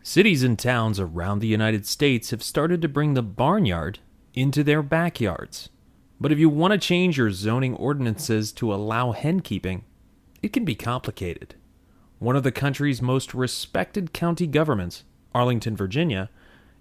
Cities and towns around the United States have started to bring the barnyard into their backyards. But if you want to change your zoning ordinances to allow hen keeping, it can be complicated. One of the country's most respected county governments, Arlington, Virginia,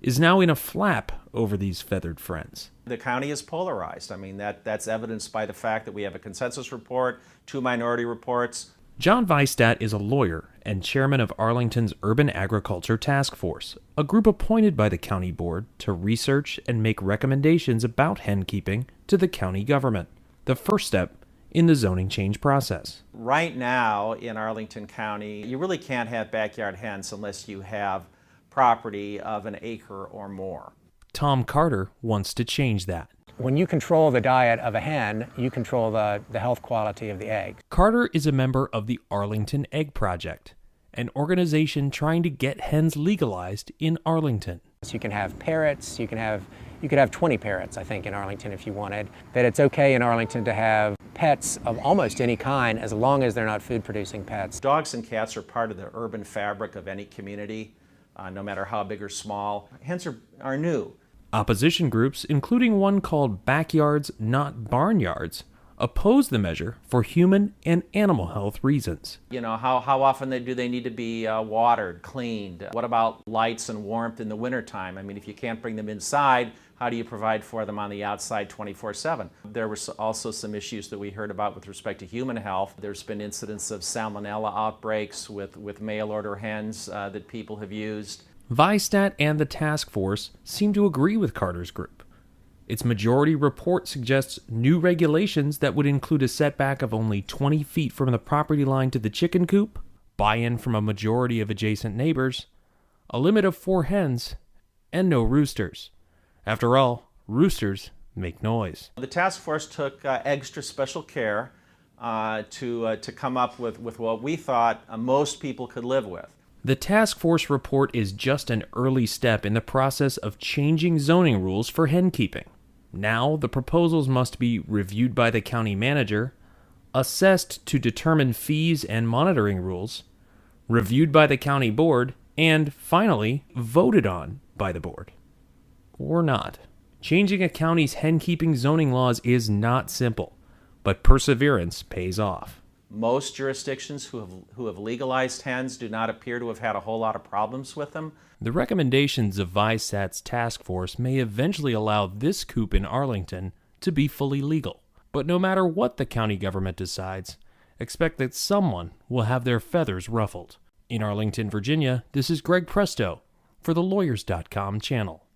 is now in a flap over these feathered friends. The county is polarized. I mean, that's evidenced by the fact that we have a consensus report, 2 minority reports. John Weistat is a lawyer and chairman of Arlington's Urban Agriculture Task Force, a group appointed by the county board to research and make recommendations about hen keeping to the county government, the first step in the zoning change process. Right now in Arlington County, you really can't have backyard hens unless you have property of an acre or more. Tom Carter wants to change that. When you control the diet of a hen, you control the health quality of the egg. Carter is a member of the Arlington Egg Project, an organization trying to get hens legalized in Arlington. So you can have parrots, you could have 20 parrots, I think, in Arlington if you wanted. That it's okay in Arlington to have pets of almost any kind as long as they're not food-producing pets. Dogs and cats are part of the urban fabric of any community, no matter how big or small. Hens are new. Opposition groups, including one called Backyards Not Barnyards, oppose the measure for human and animal health reasons. You know, how often do they need to be watered, cleaned? What about lights and warmth in the wintertime? I mean, if you can't bring them inside, how do you provide for them on the outside 24/7? There were also some issues that we heard about with respect to human health. There's been incidents of salmonella outbreaks with mail-order hens that people have used. Weistat and the task force seem to agree with Carter's group. Its majority report suggests new regulations that would include a setback of only 20 feet from the property line to the chicken coop, buy-in from a majority of adjacent neighbors, a limit of 4 hens, and no roosters. After all, roosters make noise. The task force took extra special care to come up with what we thought most people could live with. The task force report is just an early step in the process of changing zoning rules for hen keeping. Now, the proposals must be reviewed by the county manager, assessed to determine fees and monitoring rules, reviewed by the county board, and finally, voted on by the board. Or not. Changing a county's hen-keeping zoning laws is not simple, but perseverance pays off. Most jurisdictions who have legalized hens do not appear to have had a whole lot of problems with them. The recommendations of Weisstat's task force may eventually allow this coop in Arlington to be fully legal. But no matter what the county government decides, expect that someone will have their feathers ruffled. In Arlington, Virginia, this is Greg Presto for the Lawyers.com channel.